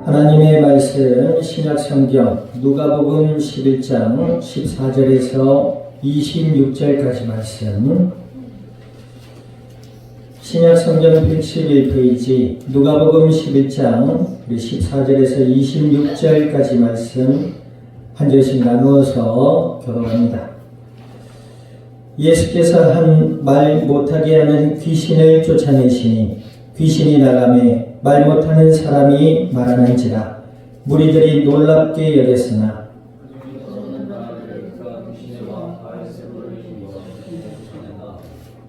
하나님의 말씀 신약성경 누가복음 11장 14절에서 26절까지 말씀, 신약성경 111페이지 누가복음 11장 14절에서 26절까지 말씀 한 절씩 나누어서 교독합니다. 예수께서 한 말 못하게 하는 귀신을 쫓아내시니 귀신이 나가매 말 못하는 사람이 말하는지라 무리들이 놀랍게 여겼으나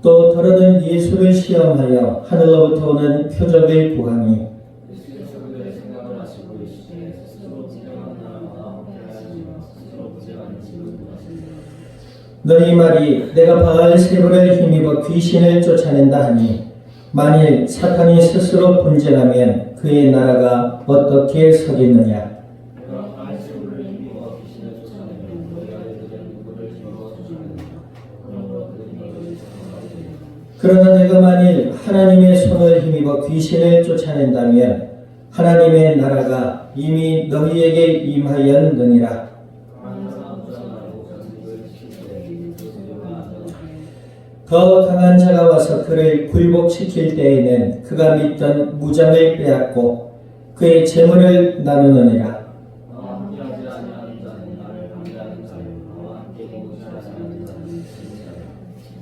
또 더러는 예수를 시험하여 하늘로부터 오는 표적을 구하니 너희 말이 내가 바알세불을 힘입어 귀신을 쫓아낸다 하니 만일 사탄이 스스로 분쟁하면 그의 나라가 어떻게 서겠느냐. 그러나 내가 만일 하나님의 손을 힘입어 귀신을 쫓아낸다면 하나님의 나라가 이미 너희에게 임하였느니라. 더 강한 자가 와서 그를 굴복시킬 때에는 그가 믿던 무장을 빼앗고 그의 재물을 나누느니라.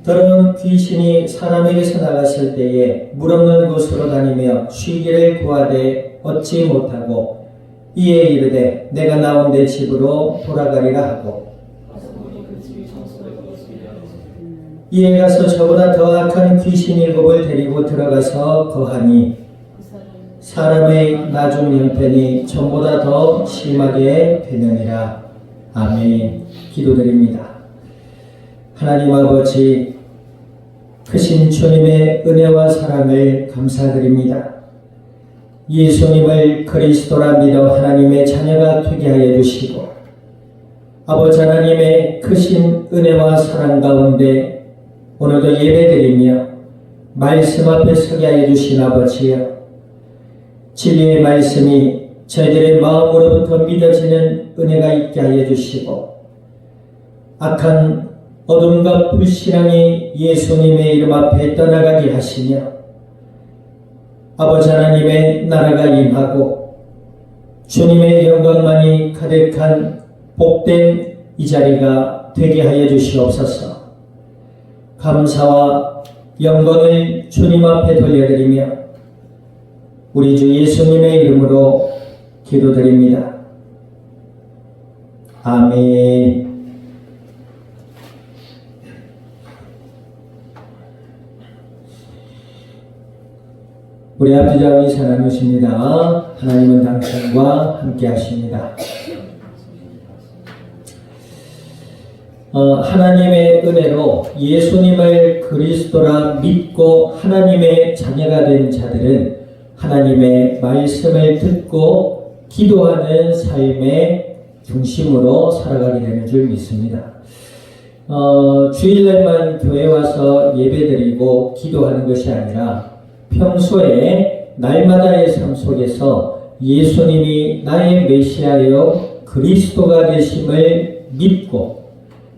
더러운 귀신이 사람에게서 나갔을 때에 물 없는 곳으로 다니며 쉬기를 구하되 얻지 못하고 이에 이르되 내가 나온 내 집으로 돌아가리라 하고 이에 가서 저보다 더 악한 귀신 7을 데리고 들어가서 거하니 사람의 나중 형편이 전보다 더 심하게 되느니라. 아멘. 기도드립니다. 하나님 아버지, 크신 주님의 은혜와 사랑을 감사드립니다. 예수님을 그리스도라 믿어 하나님의 자녀가 되게 하여 주시고 아버지 하나님의 크신 은혜와 사랑 가운데 오늘도 예배드리며 말씀 앞에 서게 하여 주신 아버지여, 진리의 말씀이 저희들의 마음으로부터 믿어지는 은혜가 있게 하여 주시고 악한 어둠과 불신앙이 예수님의 이름 앞에 떠나가게 하시며 아버지 하나님의 나라가 임하고 주님의 영광만이 가득한 복된 이 자리가 되게 하여 주시옵소서. 감사와 영광을 주님 앞에 돌려드리며 우리 주 예수님의 이름으로 기도드립니다. 아멘. 우리 아버지와 사랑하십니다. 하나님은 당신과 함께 하십니다. 하나님의 은혜로 예수님을 그리스도라 믿고 하나님의 자녀가 된 자들은 하나님의 말씀을 듣고 기도하는 삶의 중심으로 살아가게 되는 줄 믿습니다. 주일날만 교회 와서 예배드리고 기도하는 것이 아니라 평소에 날마다의 삶 속에서 예수님이 나의 메시아요 그리스도가 되심을 믿고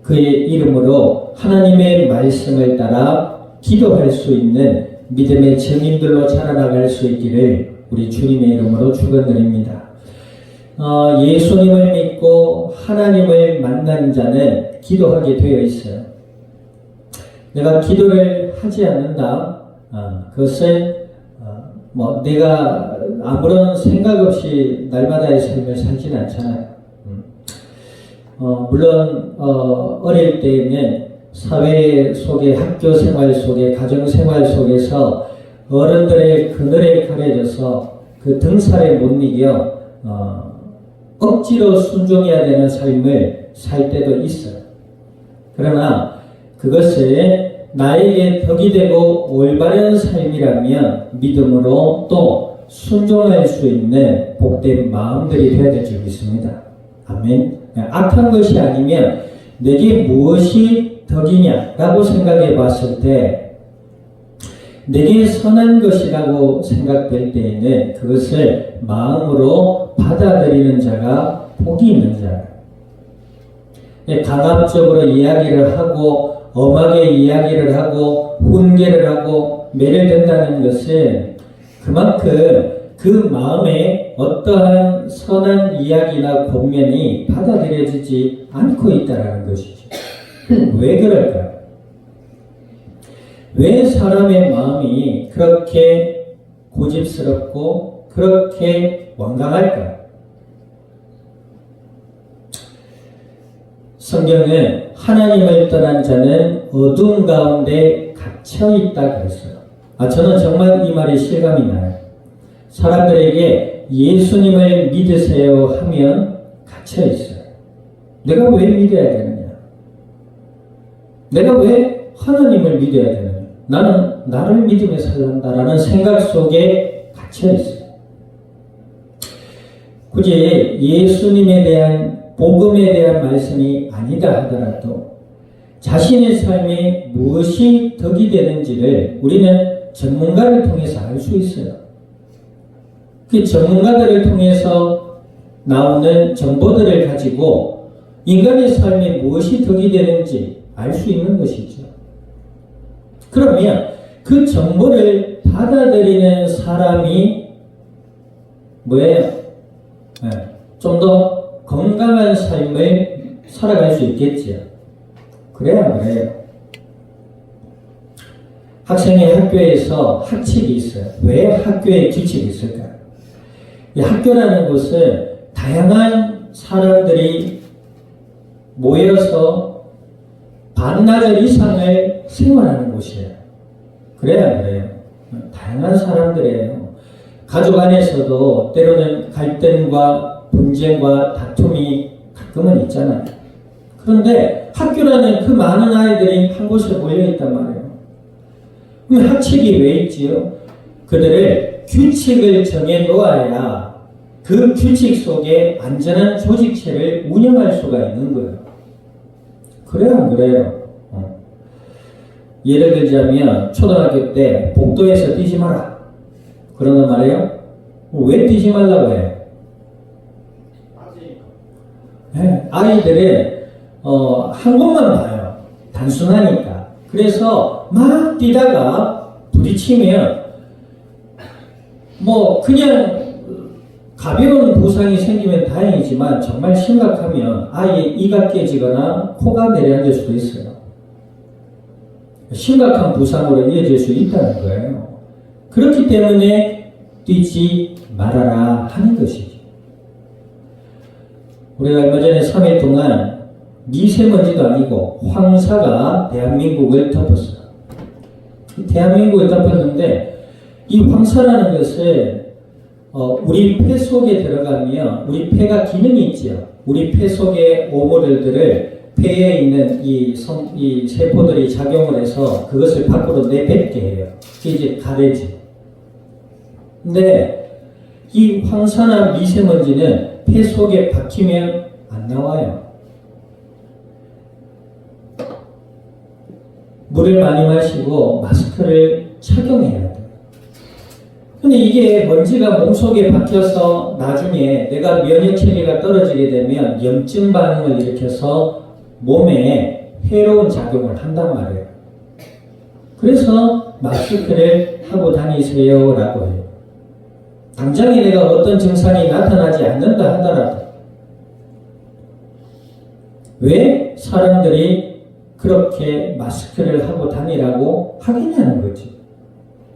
그의 이름으로 하나님의 말씀을 따라 기도할 수 있는 믿음의 증인들로 자라나갈 수 있기를 우리 주님의 이름으로 축원드립니다. 예수님을 믿고 하나님을 만난 자는 기도하게 되어 있어요. 내가 기도를 하지 않는다. 그것은 내가 아무런 생각 없이 날마다의 삶을 살지는 않잖아요. 물론 어릴 때에는 사회 속에, 학교 생활 속에, 가정 생활 속에서 어른들의 그늘에 가려져서 그 등살에 못 이겨 억지로 순종해야 되는 삶을 살 때도 있어요. 그러나 그것을 나에게 덕이 되고 올바른 삶이라면 믿음으로 또 순종할 수 있는 복된 마음들이 되어야 될 줄 믿습니다. 아멘. 악한 것이 아니면 내게 무엇이 덕이냐라고 생각해 봤을 때 내게 선한 것이라고 생각될 때에는 그것을 마음으로 받아들이는 자가 복이 있는 자. 강압적으로 이야기를 하고 엄하게 이야기를 하고 훈계를 하고 매료된다는 것은 그만큼 그 마음에 어떠한 선한 이야기나 권면이 받아들여지지 않고 있다는 것이죠. 왜 그럴까요? 왜 사람의 마음이 그렇게 고집스럽고 그렇게 완강할까요? 성경은 하나님을 떠난 자는 어둠 가운데 갇혀있다 그랬어요. 저는 정말 이 말이 실감이 나요. 사람들에게 예수님을 믿으세요 하면 갇혀있어요. 내가 왜 믿어야 되느냐? 내가 왜 하나님을 믿어야 되느냐? 나는 나를 믿으며 살란다라는 생각 속에 갇혀있어요. 굳이 예수님에 대한 복음에 대한 말씀이 아니다 하더라도 자신의 삶에 무엇이 덕이 되는지를 우리는 전문가를 통해서 알 수 있어요. 그 전문가들을 통해서 나오는 정보들을 가지고 인간의 삶에 무엇이 덕이 되는지 알 수 있는 것이죠. 그러면 그 정보를 받아들이는 사람이 뭐예요? 좀 더 건강한 삶을 살아갈 수 있겠지요. 그래야 안 그래요? 학생의 학교에서 학칙이 있어요. 왜 학교에 규칙이 있을까요? 이 학교라는 곳은 다양한 사람들이 모여서 반나절 이상을 생활하는 곳이에요. 그래야 안 그래요? 다양한 사람들이에요. 가족 안에서도 때로는 갈등과 분쟁과 다툼이 가끔은 있잖아요. 그런데 학교라는 그 많은 아이들이 한 곳에 모여있단 말이에요. 그럼 학칙이 왜 있지요? 그들을 규칙을 정해 놓아야 그 규칙 속에 안전한 조직체를 운영할 수가 있는 거예요. 그래요, 안 그래요? 예를 들자면 초등학교 때 복도에서 뛰지 마라. 그러는 말이에요. 왜 뛰지 말라고 해요? 네, 아이들은 한 곳만 봐요. 단순하니까. 그래서 막 뛰다가 부딪히면 뭐 그냥 가벼운 부상이 생기면 다행이지만 정말 심각하면 아예 이가 깨지거나 코가 내려앉을 수도 있어요. 심각한 부상으로 이어질 수 있다는 거예요. 그렇기 때문에 뛰지 말아라 하는 것이죠. 우리가 얼마 전에 3일 동안 미세먼지도 아니고 황사가 대한민국을 덮었어요. 대한민국을 덮었는데 이 황사라는 것은 우리 폐 속에 들어가면 우리 폐가 기능이 있죠. 우리 폐 속의 오물들을 폐에 있는 이 세포들이 작용을 해서 그것을 밖으로 내뱉게 해요. 그게 이제 가래지. 근데 이 황사나 미세먼지는 폐 속에 박히면 안 나와요. 물을 많이 마시고 마스크를 착용해야 돼요. 근데 이게 먼지가 몸속에 박혀서 나중에 내가 면역 체계가 떨어지게 되면 염증 반응을 일으켜서 몸에 해로운 작용을 한단 말이에요. 그래서 마스크를 하고 다니세요 라고 해요. 당장에 내가 어떤 증상이 나타나지 않는다 하더라도 왜 사람들이 그렇게 마스크를 하고 다니라고 하겠냐는 거지.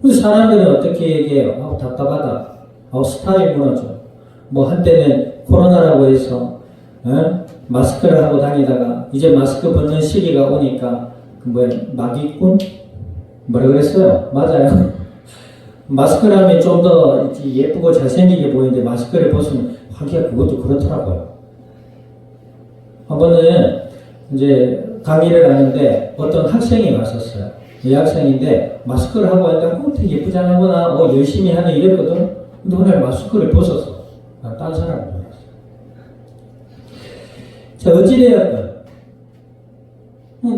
그래서 사람들은 어떻게 얘기해요? 답답하다. 스타일 무너져. 뭐 한때는 코로나라고 해서 마스크를 하고 다니다가 이제 마스크 벗는 시기가 오니까 마기꾼? 뭐라 그랬어요? 맞아요. 마스크를 하면 좀 더 예쁘고 잘생기게 보이는데 마스크를 벗으면 하기가 그것도 그렇더라고요. 한 번은 이제 강의를 하는데 어떤 학생이 왔었어요. 여학생인데 마스크를 하고 왔는데 되게 예쁘지 않구나. 열심히 하네 이랬거든. 근데 오늘 마스크를 벗었어. 난 딴 사람을 몰랐어. 자, 어찌되었든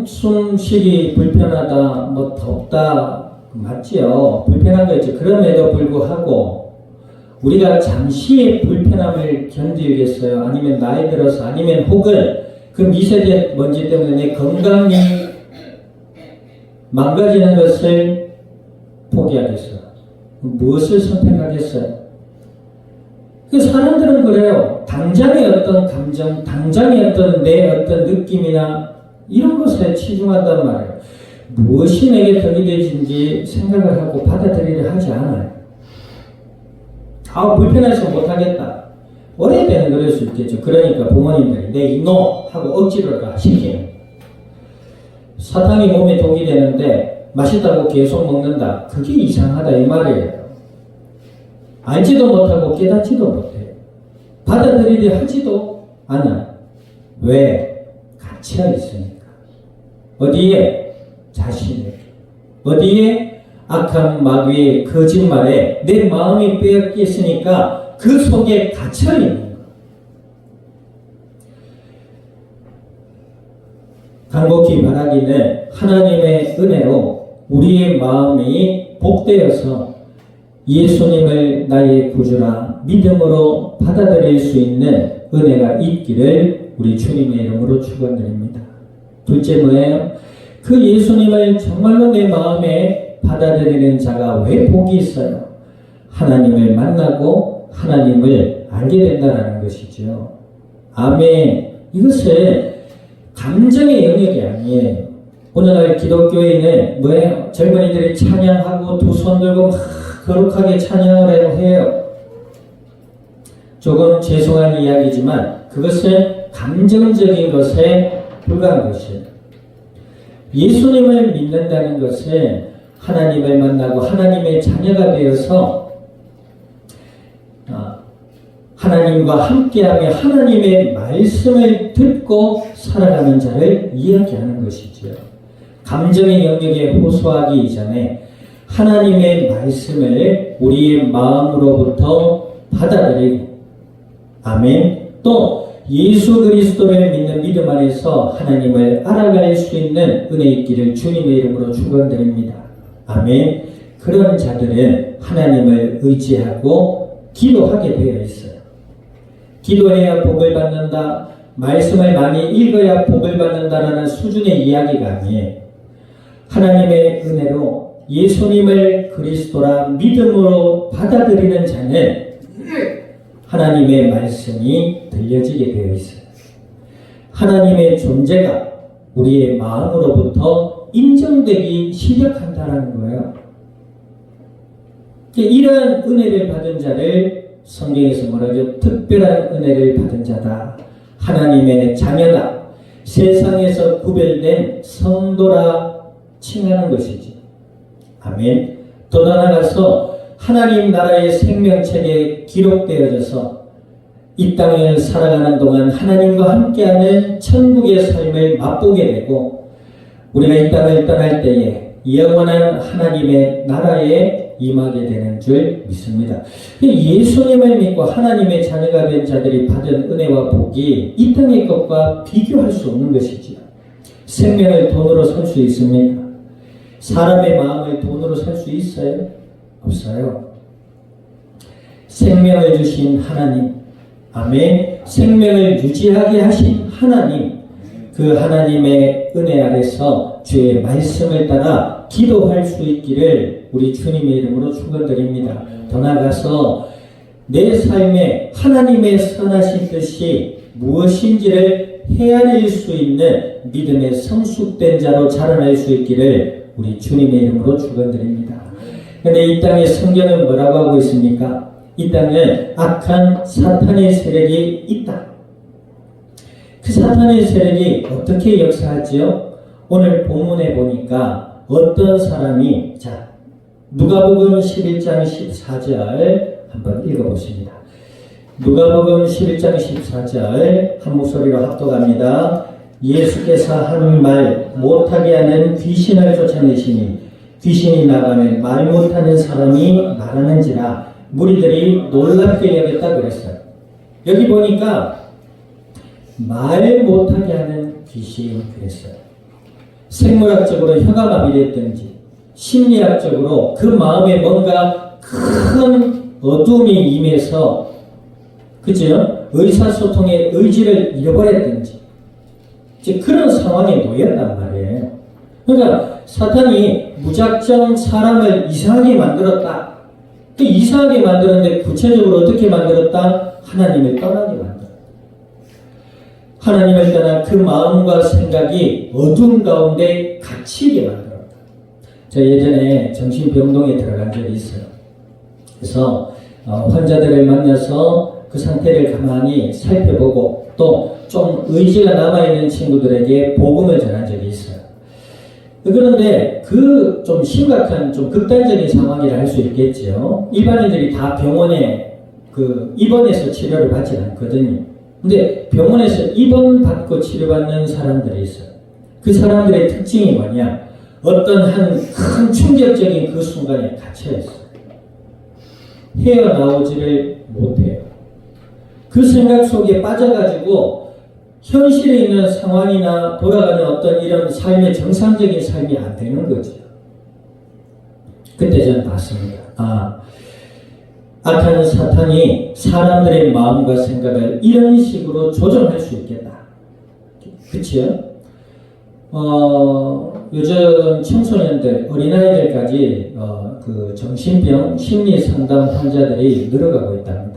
숨쉬기 불편하다, 덥다, 맞지요. 불편한 거 있죠. 그럼에도 불구하고 우리가 잠시의 불편함을 견디겠어요? 아니면 나이 들어서, 아니면 혹은 그 미세먼지 먼지 때문에 내 건강이 망가지는 것을 포기하겠어요? 무엇을 선택하겠어요? 그 사람들은 그래요. 당장의 어떤 감정, 당장의 어떤 내 어떤 느낌이나 이런 것에 치중한단 말이에요. 무엇이 내게 덕이 되는지 생각을 하고 받아들이려 하지 않아요. 불편해서 못하겠다. 어릴 때는 그럴 수 있겠죠. 그러니까 부모님들이 내 이놈 하고 억지로가 시키는. 사탕이 몸에 독이 되는데 맛있다고 계속 먹는다. 그게 이상하다 이 말이에요. 알지도 못하고 깨닫지도 못해요. 받아들이려 하지도 않아요. 왜? 갇혀 있으니까. 어디에? 자신에게. 어디에? 악한 마귀의 거짓말에 내 마음이 빼앗겼으니까 그 속에 갇혀 있는 거예요. 간곡히 바라기는 하나님의 은혜로 우리의 마음이 복되어서 예수님을 나의 구주라 믿음으로 받아들일 수 있는 은혜가 있기를 우리 주님의 이름으로 축원드립니다. 둘째 뭐예요? 그 예수님을 정말로 내 마음에 받아들이는 자가 왜 복이 있어요? 하나님을 만나고 하나님을 알게 된다는 것이죠. 아멘. 이것은 감정의 영역이 아니에요. 오늘날 기독교인은 뭐예요? 젊은이들이 찬양하고 두 손 들고 막 거룩하게 찬양을 해요. 조금 죄송한 이야기지만 그것은 감정적인 것에 불과한 것이에요. 예수님을 믿는다는 것은 하나님을 만나고 하나님의 자녀가 되어서 하나님과 함께하며 하나님의 말씀을 듣고 살아가는 자를 이야기하는 것이죠. 감정의 영역에 호소하기 이전에 하나님의 말씀을 우리의 마음으로부터 받아들이고 아멘. 또 예수 그리스도를 믿는 믿음 안에서 하나님을 알아갈 수 있는 은혜 있기를 주님의 이름으로 축원드립니다. 아멘. 그런 자들은 하나님을 의지하고 기도하게 되어 있어요. 기도해야 복을 받는다, 말씀을 많이 읽어야 복을 받는다라는 수준의 이야기가 아니에요. 하나님의 은혜로 예수님을 그리스도라 믿음으로 받아들이는 자는 하나님의 말씀이 들려지게 되어 있어요. 하나님의 존재가 우리의 마음으로부터 인정되기 시작한다는 거예요. 이러한 은혜를 받은 자를 성경에서 뭐라죠? 특별한 은혜를 받은 자다. 하나님의 자녀다. 세상에서 구별된 성도라 칭하는 것이지. 아멘. 더 나아가서 하나님 나라의 생명책에 기록되어져서 이 땅을 살아가는 동안 하나님과 함께하는 천국의 삶을 맛보게 되고 우리가 이 땅을 떠날 때에 영원한 하나님의 나라에 임하게 되는 줄 믿습니다. 예수님을 믿고 하나님의 자녀가 된 자들이 받은 은혜와 복이 이 땅의 것과 비교할 수 없는 것이지요. 생명을 돈으로 살 수 있습니까? 사람의 마음을 돈으로 살 수 있어요? 없어요. 생명을 주신 하나님, 아멘. 생명을 유지하게 하신 하나님, 그 하나님의 은혜 아래서 주의 말씀을 따라 기도할 수 있기를 우리 주님의 이름으로 축원드립니다. 더 나아가서 내 삶에 하나님의 선하신 뜻이 무엇인지를 헤아릴 수 있는 믿음의 성숙된 자로 자라날 수 있기를 우리 주님의 이름으로 축원드립니다. 그런데 이 땅에 성경은 뭐라고 하고 있습니까? 이 땅에 악한 사탄의 세력이 있다. 그 사탄의 세력이 어떻게 역사하지요? 오늘 본문에 보니까 어떤 사람이 누가복음 11장 14절 한번 읽어보십니다. 누가복음 11장 14절 한 목소리로 합독합니다. 예수께서 한 말 못하게 하는 귀신을 쫓아내시니 귀신이 나가면 말 못하는 사람이 말하는지라 무리들이 놀랍게 여겼다 그랬어요. 여기 보니까 말 못하게 하는 귀신 그랬어요. 생물학적으로 혀가 마비됐든지 심리학적으로 그 마음에 뭔가 큰 어둠이 임해서, 그죠? 의사소통의 의지를 잃어버렸든지, 이제 그런 상황에 놓였단 말이에요. 그러니까 사탄이 무작정 사람을 이상하게 만들었다. 그 이상하게 만들었는데 구체적으로 어떻게 만들었다? 하나님을 떠나게 만들었다. 하나님을 떠나 그 마음과 생각이 어둠 가운데 갇히게 만들었다. 제가 예전에 정신병동에 들어간 적이 있어요. 그래서 환자들을 만나서 그 상태를 가만히 살펴보고 또 좀 의지가 남아있는 친구들에게 복음을 전한 적이 있어요. 그런데 그 좀 심각한, 좀 극단적인 상황이라 할 수 있겠지요. 일반인들이 다 병원에 입원해서 치료를 받지 않거든요. 근데 병원에서 입원받고 치료받는 사람들이 있어요. 그 사람들의 특징이 뭐냐? 어떤 한 큰 충격적인 그 순간에 갇혀있어요. 헤어나오지를 못해요. 그 생각 속에 빠져가지고 현실에 있는 상황이나 돌아가는 어떤 이런 삶의 정상적인 삶이 안 되는 거죠. 그때 저는 봤습니다. 악한 사탄이 사람들의 마음과 생각을 이런 식으로 조정할 수 있겠다. 그치요? 요즘 청소년들, 어린아이들까지 그 정신병 심리 상담 환자들이 늘어가고 있답니다.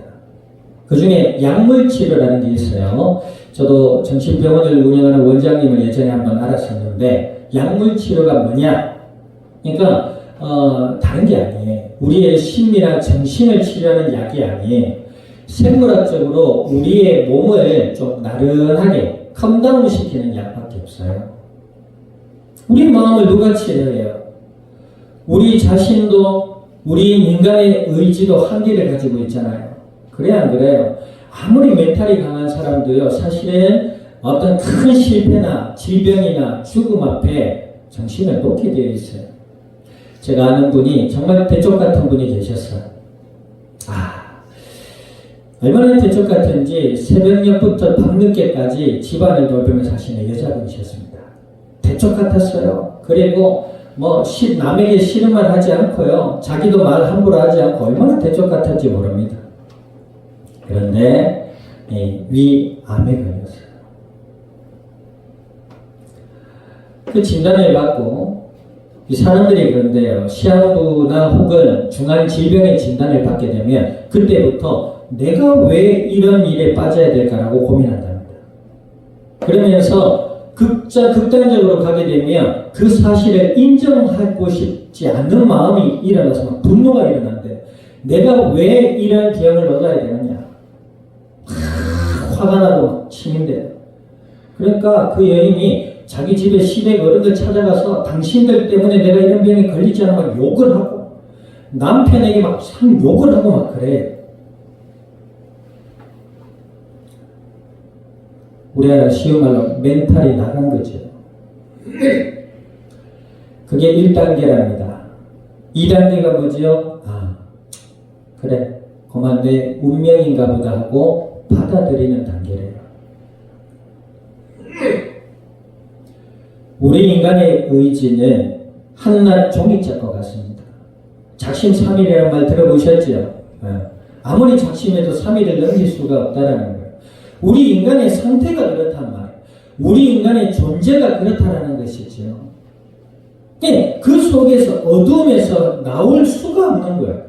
그 중에 약물치료라는 게 있어요. 저도 정신병원을 운영하는 원장님을 예전에 한번 알았었는데, 약물치료가 뭐냐? 그러니까 다른 게 아니에요. 우리의 심리나 정신을 치료하는 약이 아니에요. 생물학적으로 우리의 몸을 좀 나른하게 컴다운 시키는 약밖에 없어요. 우리 마음을 누가 치료해요? 우리 자신도, 우리 인간의 의지도 한계를 가지고 있잖아요. 그래 안 그래요? 아무리 멘탈이 강한 사람도요, 사실은 어떤 큰 실패나 질병이나 죽음 앞에 정신을 놓게 되어 있어요. 제가 아는 분이 정말 대쪽 같은 분이 계셨어요. 얼마나 대쪽 같은지 새벽녘부터 밤늦게까지 집안을 돌보면서 사시는 여자분이셨습니다. 대쪽 같았어요. 그리고 남에게 싫은 말 하지 않고요, 자기도 말 함부로 하지 않고 얼마나 대쪽 같았지 모릅니다. 그런데 위암에 걸렸어요. 그 진단을 받고, 이 사람들이 그런데요, 시한부나 혹은 중한 질병의 진단을 받게 되면 그때부터 내가 왜 이런 일에 빠져야 될까라고 고민한답니다. 그러면서 극단적으로 가게 되면 그 사실을 인정하고 싶지 않는 마음이 일어나서 막 분노가 일어난대요. 내가 왜 이런 병을 얻어야 되느냐? 화가 나고 막 치민대요. 그러니까 그 여인이 자기 집에 시댁 어른들 찾아가서 당신들 때문에 내가 이런 병에 걸리지 않아 막 욕을 하고, 남편에게 막 욕을 하고 막 그래요. 우리가 쉬운 말로 멘탈이 나간 거죠. 그게 1단계랍니다. 2단계가 뭐죠? 그래, 그만 내 운명인가 보다 하고 받아들이는 단계래요. 우리 인간의 의지는 한낱 종이짝과 같습니다. 작심삼일이라는 말 들어보셨죠? 아무리 작심해도 3일을 넘길 수가 없다라는 거예요. 우리 인간의 상태가 그렇단 말이에요. 우리 인간의 존재가 그렇다라는 것이죠. 그 속에서, 어둠에서 나올 수가 없는 거예요.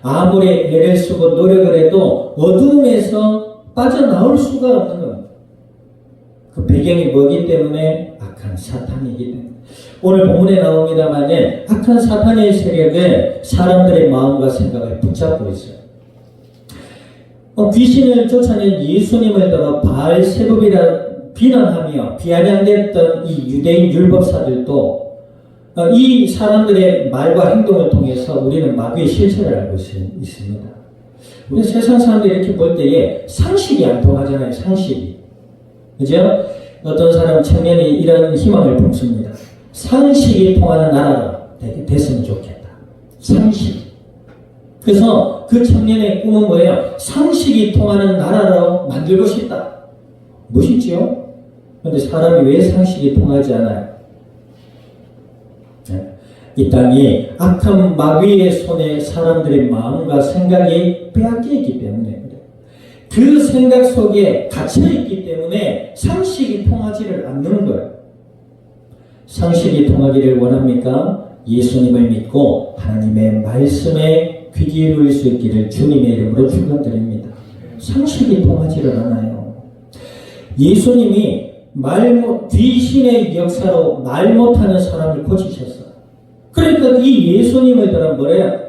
아무리 애를 쓰고 노력을 해도 어둠에서 빠져나올 수가 없는 겁니다. 그 배경이 뭐기 때문에? 악한 사탄이기 때문에. 오늘 본문에 나옵니다만은 악한 사탄의 세력은 사람들의 마음과 생각을 붙잡고 있어요. 귀신을 쫓아낸 예수님을 따라 바알세불이라 비난하며 비아냥댔던 이 유대인 율법사들도 이 사람들의 말과 행동을 통해서 우리는 마귀의 실체를 알고 있습니다. 우리 세상 사람들이 이렇게 볼 때에 상식이 안 통하잖아요. 상식이. 그죠? 어떤 사람 청년이 이런 희망을 품습니다. 상식이 통하는 나라로 됐으면 좋겠다. 상식. 그래서 그 청년의 꿈은 뭐예요? 상식이 통하는 나라로 만들고 싶다. 멋있지요? 그런데 사람이 왜 상식이 통하지 않아요? 이 땅이 악한 마귀의 손에 사람들의 마음과 생각이 빼앗겨 있기 때문에 그래요. 그 생각 속에 갇혀 있기 때문에 상식이 통하지를 않는 거예요. 상식이 통하기를 원합니까? 예수님을 믿고 하나님의 말씀에 귀 기울일 수 있기를 주님의 이름으로 축원드립니다. 상식이 통하지를 않아요. 예수님이 귀신의 역사로 말 못하는 사람을 고치셨어요. 그러니까 이 예수님을 들어 뭐래요?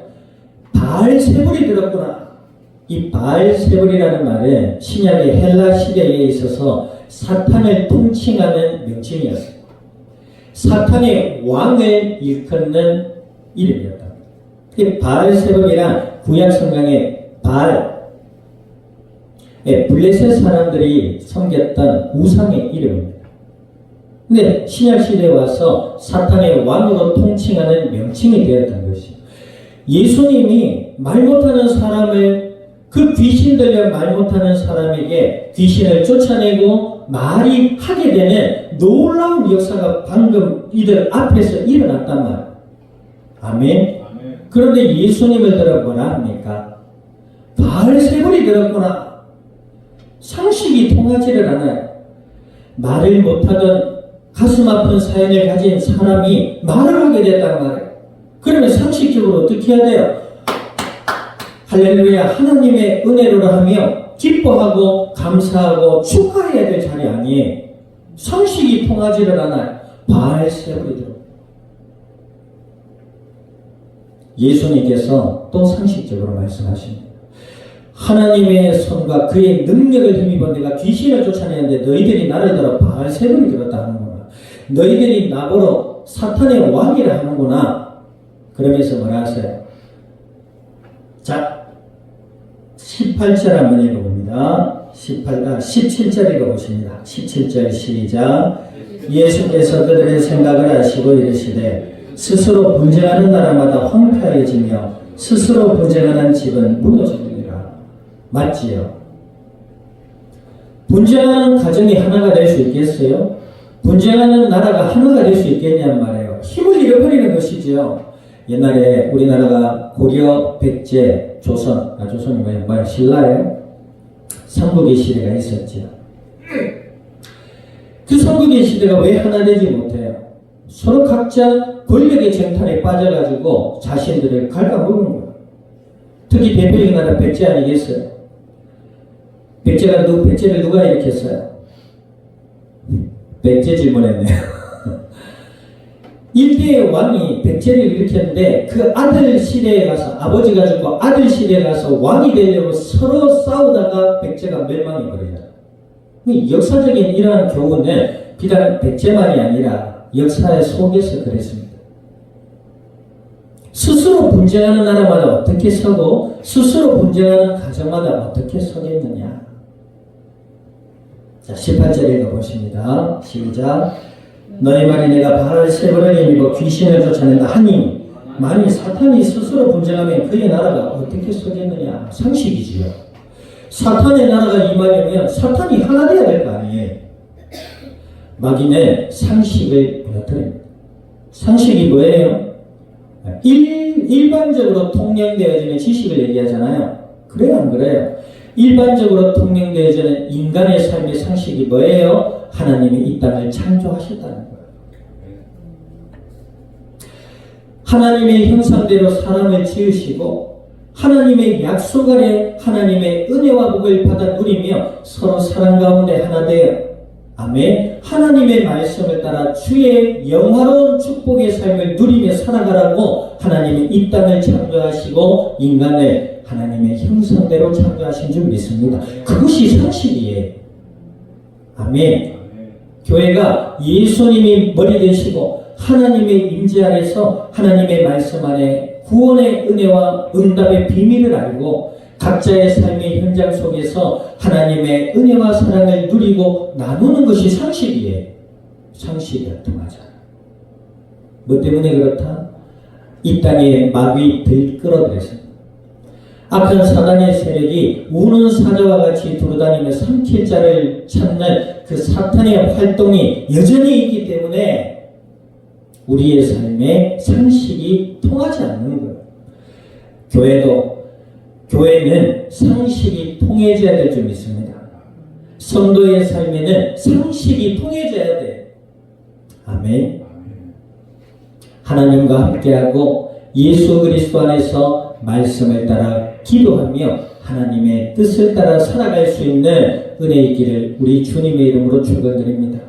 바알세불이 들었구나. 이 바알세불이라는 말은 신약의 헬라 시대에 있어서 사탄을 통칭하는 명칭이었어요. 사탄의 왕을 일컫는 이름이었다. 이 바알세불이란 구약 성경의 블레셋 사람들이 섬겼던 우상의 이름입니다. 근데 신약 시대에 와서 사탄의 왕으로 통칭하는 명칭이 되었던 것이죠. 예수님이 말 못하는 사람을 그 귀신 들려 말 못하는 사람에게 귀신을 쫓아내고 말이 하게 되는 놀라운 역사가 방금 이들 앞에서 일어났단 말이에요. 아멘. 그런데 예수님을 들어 뭐라 합니까? 바알세불이 들었구나. 상식이 통하지를 않아요. 말을 못하던 가슴 아픈 사연을 가진 사람이 말을 하게 됐단 말이에요. 그러면 상식적으로 어떻게 해야 돼요? 할렐루야, 하나님의 은혜로 하며 기뻐하고 감사하고 축하해야 될 자리 아니에요. 상식이 통하지를 않아요. 바알세불이 들어. 예수님께서 또 상식적으로 말씀하십니다. 하나님의 손과 그의 능력을 힘입어 내가 귀신을 쫓아내는데 너희들이 나를 들어 바알세불이 들었다 하는구나. 너희들이 나보러 사탄의 왕이라 하는구나. 그러면서 뭐라 하세요? 자, 18절 한번 읽어봅니다. 17절 읽어보십니다. 17절 시작. 예수께서 그들의 생각을 아시고 이르시되 스스로 분쟁하는 나라마다 황폐해지며 스스로 분쟁하는 집은 무너지리라. 맞지요? 분쟁하는 가정이 하나가 될 수 있겠어요? 분쟁하는 나라가 하나가 될 수 있겠냐는 말이에요. 힘을 잃어버리는 것이지요. 옛날에 우리나라가 고려, 백제, 조선이 뭐예요? 신라예요? 삼국의 시대가 있었죠. 그 삼국의 시대가 왜 하나 되지 못해요? 서로 각자 권력의 정탈에 빠져가지고 자신들을 갉아먹은 거예요. 특히 대표적인 나라 백제 아니겠어요? 백제를 누가 일으켰어요? 백제 질문했네요. 일대의 왕이 백제를 일으켰는데 그 아들 시대에 가서 아버지가 죽고 아들 시대에 가서 왕이 되려고 서로 싸우다가 백제가 멸망해버려요. 역사적인 이러한 교훈은 비단 백제만이 아니라 역사의 속에서 그랬습니다. 스스로 분쟁하는 나라마다 어떻게 서고 스스로 분쟁하는 가정마다 어떻게 서겠느냐. 자, 18절 읽어보십니다. 시작. 너희 말이 내가 바알세불을 힘입어 귀신을 쫓아낸다 하니 만일 사탄이 스스로 분쟁하면 그의 나라가 어떻게 서겠느냐. 상식이지요. 사탄의 나라가 임하려면 사탄이 하나 되어야 될 거 아니에요. 마귀는 상식을 무너뜨립니다. 상식이 뭐예요? 일반적으로 통용되어지는 지식을 얘기하잖아요. 그래요, 안 그래요? 일반적으로 통용되어지는 인간의 삶의 상식이 뭐예요? 하나님이 이 땅을 창조하셨다는 거예요. 하나님의 형상대로 사람을 지으시고 하나님의 약속 아래 하나님의 은혜와 복을 받아 누리며 서로 사랑 가운데 하나 되어 아멘. 하나님의 말씀을 따라 주의 영화로운 축복의 삶을 누리며 살아가라고 하나님이 이 땅을 창조하시고 인간을 하나님의 형상대로 창조하신 줄 믿습니다. 그것이 상식이에요. 아멘. 교회가 예수님이 머리 되시고 하나님의 임재 아래서 하나님의 말씀 안에 구원의 은혜와 응답의 비밀을 알고 각자의 삶의 현장 속에서 하나님의 은혜와 사랑을 누리고 나누는 것이 상식이에요. 상식이 통하잖아. 뭐 때문에 그렇다? 이 땅에 마귀 들끓어들였습니다. 악한 사단의 세력이 우는 사자와 같이 두루다니며 삼킬 자를 찾는 그 사탄의 활동이 여전히 있기 때문에 우리의 삶에 상식이 통하지 않는 거예요. 교회는 상식이 통해져야 될 줄 믿습니다. 성도의 삶에는 상식이 통해져야 돼요. 아멘. 하나님과 함께하고 예수 그리스도 안에서 말씀을 따라 기도하며 하나님의 뜻을 따라 살아갈 수 있는 은혜의 길을 우리 주님의 이름으로 축원드립니다.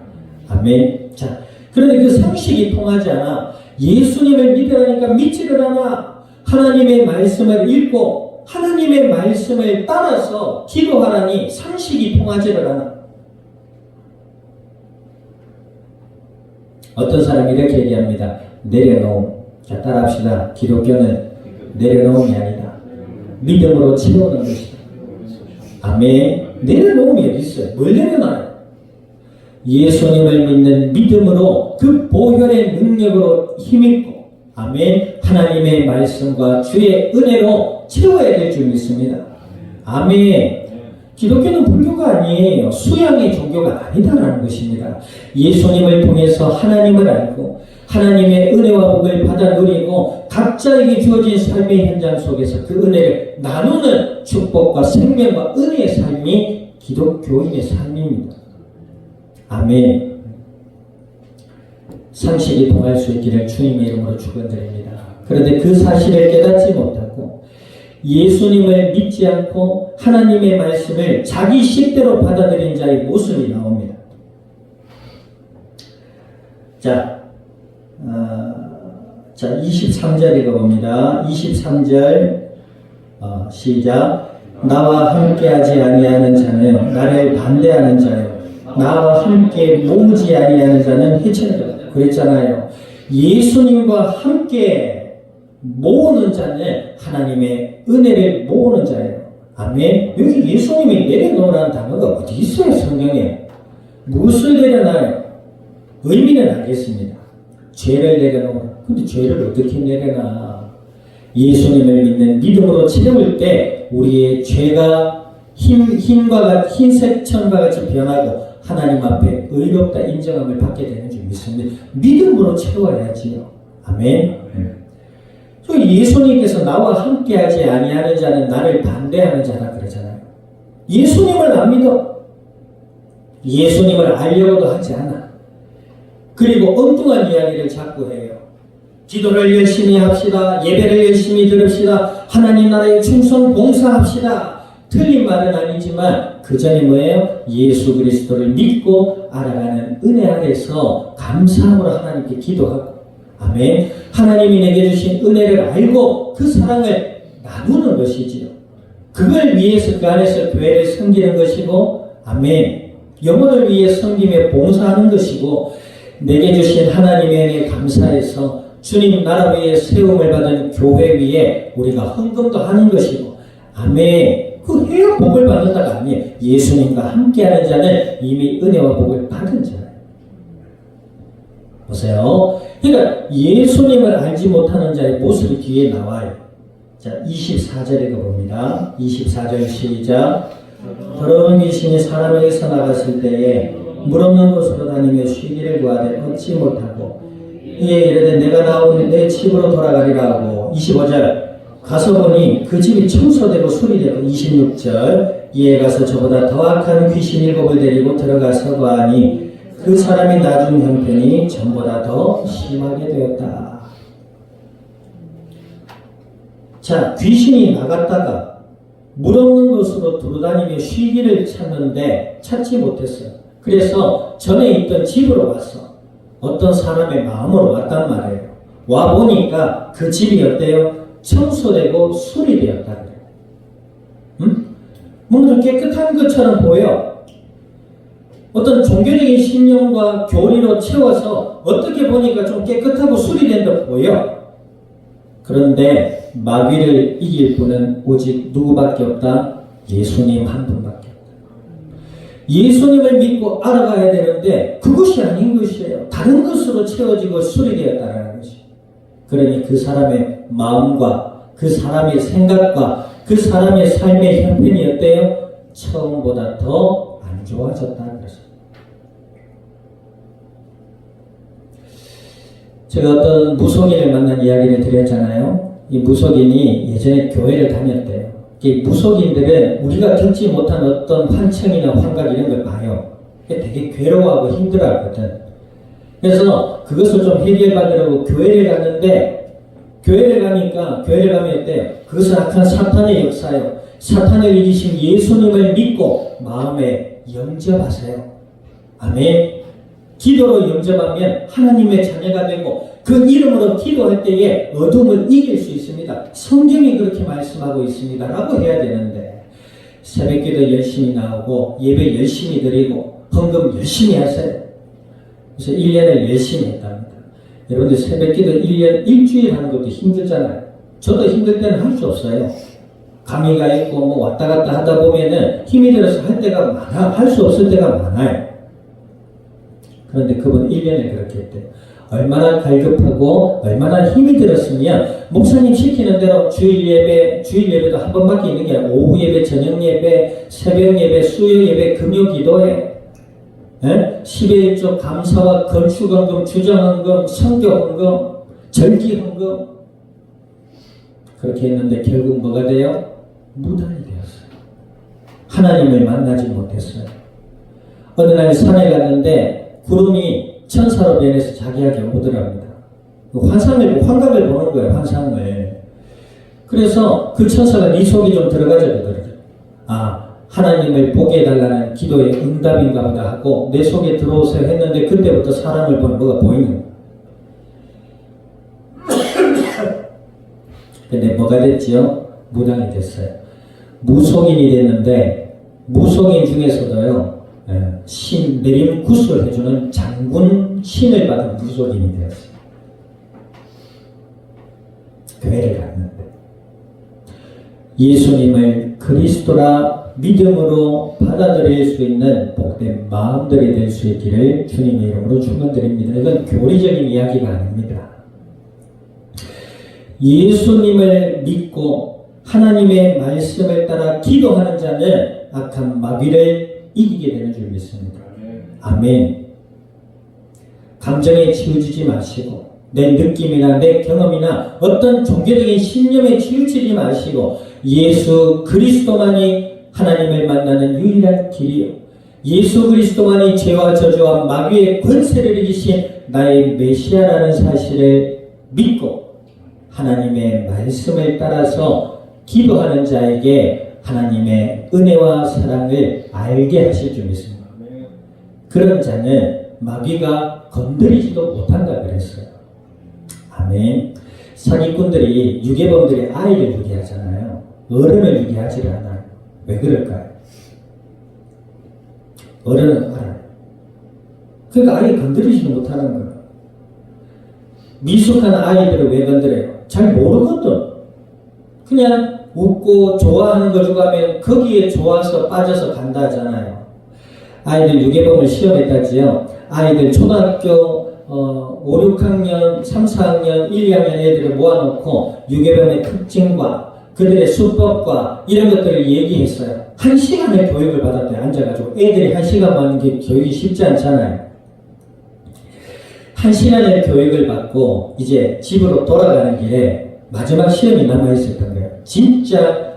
아멘. 자, 그런데 그 상식이 통하지 않아. 예수님을 믿으라니까 믿지를 않아. 하나님의 말씀을 읽고 하나님의 말씀을 따라서 기도하라니 상식이 통하지를 않아. 어떤 사람이 이렇게 얘기합니다. 내려놓음. 자, 따라합시다. 기독교는 내려놓음이 아니다. 믿음으로 채우는 것이다. 아멘. 내려놓음이 어디 있어요? 뭘 내려놔요? 예수님을 믿는 믿음으로 그 보혈의 능력으로 힘입고 아멘. 하나님의 말씀과 주의 은혜로 채워야 될 줄 믿습니다. 아멘. 기독교는 불교가 아니에요. 수양의 종교가 아니다라는 것입니다. 예수님을 통해서 하나님을 알고 하나님의 은혜와 복을 받아 누리고 각자에게 주어진 삶의 현장 속에서 그 은혜를 나누는 축복과 생명과 은혜의 삶이 기독교인의 삶입니다. 아멘. 상식이 통할 수 있기를 주님의 이름으로 축원드립니다. 그런데 그 사실을 깨닫지 못하고 예수님을 믿지 않고 하나님의 말씀을 자기 식대로 받아들인 자의 모습이 나옵니다. 자, 23절 읽어봅니다. 23절 시작. 나와 함께하지 아니하는 자는 나를 반대하는 자요, 나와 함께 모으지 아니하는 자는 해치는 자다. 그랬잖아요. 예수님과 함께 모으는 자는 하나님의 은혜를 모으는 자예요. 아멘. 여기 예수님이 내려놓으라는 단어가 어디 있어요? 성경에. 무엇을 내려놔요? 의미는 알겠습니다. 죄를 내려놓으라. 근데 죄를 어떻게 내려놔? 예수님을 믿는 믿음으로 채울 때 우리의 죄가 흰색천과 같이 변하고 하나님 앞에 의롭다 인정함을 받게 되는 줄 믿습니다. 믿음으로 채워야지요. 아멘. 예수님께서 나와 함께하지 아니하는 자는 나를 반대하는 자라 그러잖아요. 예수님을 안 믿어. 예수님을 알려고도 하지 않아. 그리고 엉뚱한 이야기를 자꾸 해요. 기도를 열심히 합시다. 예배를 열심히 들읍시다. 하나님 나라에 충성 봉사합시다. 틀린 말은 아니지만 그 전에 뭐예요? 예수 그리스도를 믿고 알아가는 은혜 안에서 감사함으로 하나님께 기도하고 아멘. 하나님이 내게 주신 은혜를 알고 그 사랑을 나누는 것이지요. 그걸 위해서 그 안에서 교회를 섬기는 것이고 아멘. 영혼을 위해 섬기며 봉사하는 것이고 내게 주신 하나님의 은혜에 감사해서 주님 나라 위에 세움을 받은 교회 위에 우리가 헌금도 하는 것이고 아멘. 그 해야 복을 받는다가 아니에요. 예수님과 함께하는 자는 이미 은혜와 복을 받은 자예요. 보세요. 그러니까 예수님을 알지 못하는 자의 모습이 뒤에 나와요. 자, 24절 읽어봅니다. 24절 시작. 더러운 귀신이 사람에게서 나갔을 때에 물 없는 곳으로 다니며 쉬기를 구하되 얻지 못하고 이에 이르되 내가 나온 내 집으로 돌아가리라 하고 25절 가서 보니 그 집이 청소되고 수리되고 26절 이에 가서 저보다 더 악한 귀신 7을 데리고 들어가서 보아하니 그 사람이 나중 형편이 전보다 더 심하게 되었다. 자, 귀신이 나갔다가 물 없는 곳으로 두루다니며 쉬기를 찾는데 찾지 못했어요. 그래서 전에 있던 집으로 왔어. 어떤 사람의 마음으로 왔단 말이에요. 와 보니까 그 집이 어때요? 청소되고 수리되었다 그래요. 뭔가 좀 깨끗한 것처럼 보여. 어떤 종교적인 신념과 교리로 채워서 어떻게 보니까 좀 깨끗하고 수리된 듯 보여. 그런데 마귀를 이길 분은 오직 누구밖에 없다? 예수님 한 분밖에 없다. 예수님을 믿고 알아가야 되는데 그것이 아닌 것이에요. 다른 것으로 채워지고 수리되었다는 것이. 그러니 그 사람의 마음과 그 사람의 생각과 그 사람의 삶의 형편이 어때요? 처음보다 더 안 좋아졌다는 것입니다. 제가 어떤 무속인을 만난 이야기를 드렸잖아요. 이 무속인이 예전에 교회를 다녔대요. 이 무속인들은 우리가 겪지 못한 어떤 환청이나 환각 이런 걸 봐요. 되게 괴로워하고 힘들어하거든. 그래서 그것을 좀 해결받으려고 교회를 갔는데, 교회를 가면 어때요? 그것은 악한 사탄의 역사예요. 사탄을 이기신 예수님을 믿고 마음에 영접하세요. 아멘. 기도로 영접하면 하나님의 자녀가 되고 그 이름으로 기도할 때에 어둠을 이길 수 있습니다. 성경이 그렇게 말씀하고 있습니다. 라고 해야 되는데, 새벽기도 열심히 나오고 예배 열심히 드리고 헌금 열심히 하세요. 그래서 1년을 열심히 했답니다. 여러분들 새벽기도 1년 일주일 하는 것도 힘들잖아요. 저도 힘들 때는 할 수 없어요. 감기가 있고 뭐 왔다 갔다 하다 보면은 힘이 들어서 할 때가 많아, 할 수 없을 때가 많아요. 그런데 그분 1년을 그렇게 했대요. 얼마나 갈급하고 얼마나 힘이 들었으면 목사님 시키는 대로 주일 예배도 한 번밖에 있는 게 아니라 오후 예배, 저녁 예배, 새벽 예배, 수요 예배, 금요 기도회, 10의 1조 감사와 건축헌금, 주정헌금, 성교헌금, 절기헌금, 그렇게 했는데 결국 뭐가 돼요? 무단이 되었어요. 하나님을 만나지 못했어요. 어느 날 산에 갔는데 구름이 천사로 변해서 자기에게 오더랍니다. 환각을 보는 거예요. 환상을. 그래서 그 천사가 네 속이 좀 들어가자 그러더라고요. 아, 하나님을 보게 해달라는 기도의 응답인가 보다 하고 내 속에 들어오세요 했는데, 그때부터 사람을 보면 뭐가 보이는 거예요. 근데 뭐가 됐지요? 무당이 됐어요. 무속인이 됐는데, 무속인 중에서도요, 내림 구슬을 해주는 장군 신을 받은 무속인이 되었어요. 교회를 갔는데 예수님을 그리스도라 믿음으로 받아들일 수 있는 복된 마음들이 될 수 있기를 주님의 이름으로 축원드립니다. 이건 교리적인 이야기가 아닙니다. 예수님을 믿고 하나님의 말씀을 따라 기도하는 자는 악한 마귀를 이기게 되는 줄 믿습니다. 아멘. 감정에 치우치지 마시고, 내 느낌이나 내 경험이나 어떤 종교적인 신념에 치우치지 마시고, 예수 그리스도만이 하나님을 만나는 유일한 길이요, 예수 그리스도만이 죄와 저주와 마귀의 권세를 이기신 나의 메시아라는 사실을 믿고 하나님의 말씀을 따라서 기도하는 자에게 하나님의 은혜와 사랑을 알게 하실 줄 믿습니다. 그런 자는 마귀가 건드리지도 못한다 그랬어요. 아멘. 사기꾼들이, 유괴범들이 아이를 유괴하잖아요. 어른을 유괴하지 않아요. 왜 그럴까요? 어른은 알아요. 그러니까 아이 건드리지도 못하는 거예요. 미숙한 아이들을 왜 건드려요? 잘 모르거든. 그냥 웃고 좋아하는 거 주고 하면 거기에 좋아서 빠져서 간다 하잖아요. 아이들 유괴범을 시험했다지요. 아이들 초등학교 5, 6학년, 3, 4학년, 1, 2학년 애들을 모아놓고 유괴범의 특징과 그들의 수법과 이런 것들을 얘기했어요. 1시간의 교육을 받았대요. 앉아가지고. 애들이 1시간 받는 게 교육이 쉽지 않잖아요. 1시간의 교육을 받고 이제 집으로 돌아가는 길에 마지막 시험이 남아있었던 거예요. 진짜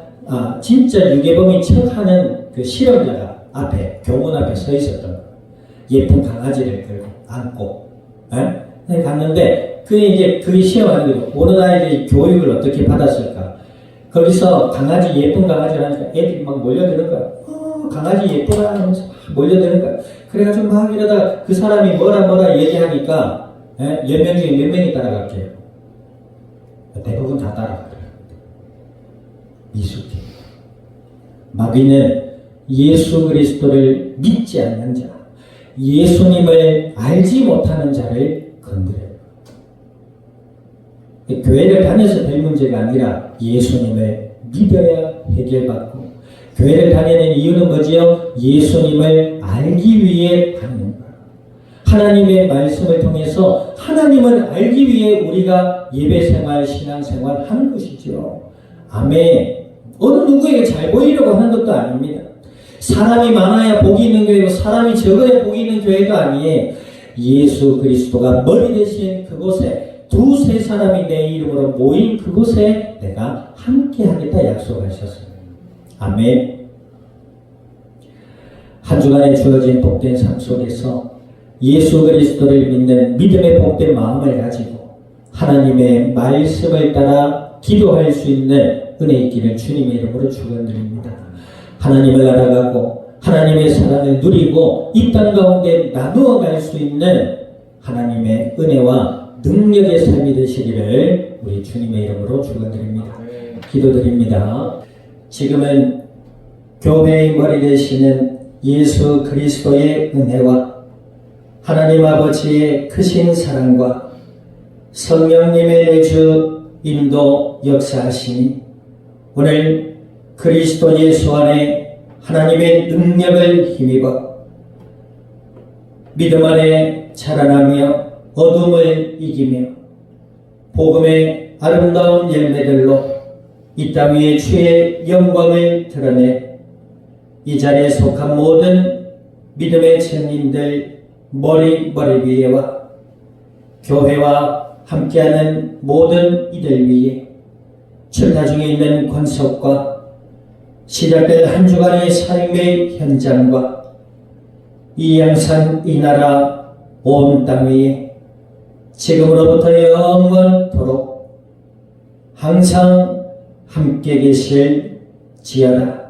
유괴범인 척하는 그 실험자가 앞에, 교문 앞에 서 있었던 거예요. 예쁜 강아지를 들고 안고. 갔는데, 그게 시험하는 거죠. 오는 아이들이 교육을 어떻게 받았을까? 거기서 예쁜 강아지를 하니까 애들이 막 몰려드는 거야. 강아지 예쁘다 하면서 몰려드는 거야. 그래가지고 막 이러다가 그 사람이 뭐라 얘기하니까, 10명 중에 몇 명이 따라갈게요? 대부분 다 따라가요. 미숙해. 마귀는 예수 그리스도를 믿지 않는 자, 예수님을 알지 못하는 자를 건드려요. 교회를 다녀서 될 문제가 아니라 예수님을 믿어야 해결받고, 교회를 다니는 이유는 뭐지요? 예수님을 알기 위해 다니는 거예요. 하나님의 말씀을 통해서 하나님을 알기 위해 우리가 예배생활, 신앙생활 하는 것이죠. 아멘. 어느 누구에게 잘 보이려고 하는 것도 아닙니다. 사람이 많아야 복이 있는 교회고 사람이 적어야 복이 있는 교회도 아니에요. 예수 그리스도가 머리 대신 그곳에 두세 사람이 내 이름으로 모인 그곳에 내가 함께 하겠다 약속하셨습니다. 아멘. 한 주간에 주어진 복된 삶 속에서 예수 그리스도를 믿는 믿음의 복된 마음을 가지고 하나님의 말씀을 따라 기도할 수 있는 은혜 있기를 주님의 이름으로 축원드립니다. 하나님을 알아가고 하나님의 사랑을 누리고 이 땅 가운데 나누어 갈 수 있는 하나님의 은혜와 능력의 삶이 되시기를 우리 주님의 이름으로 축원드립니다. 기도드립니다. 지금은 교회의 머리 되시는 예수 그리스도의 은혜와 하나님 아버지의 크신 사랑과 성령님의 내주 인도 역사하시니 오늘 그리스도 예수 안에 하나님의 능력을 힘입어 믿음 안에 자라나며 어둠을 이기며 복음의 아름다운 열매들로 이 땅 위에 주의 영광을 드러내 이 자리에 속한 모든 믿음의 청년들 머리 위에와 교회와 함께하는 모든 이들 위에 출타 중에 있는 권속과 시작될 한 주간의 삶의 현장과 이 양산 이 나라 온 땅 위에 지금으로부터 영원토록 항상 함께 계실지어다.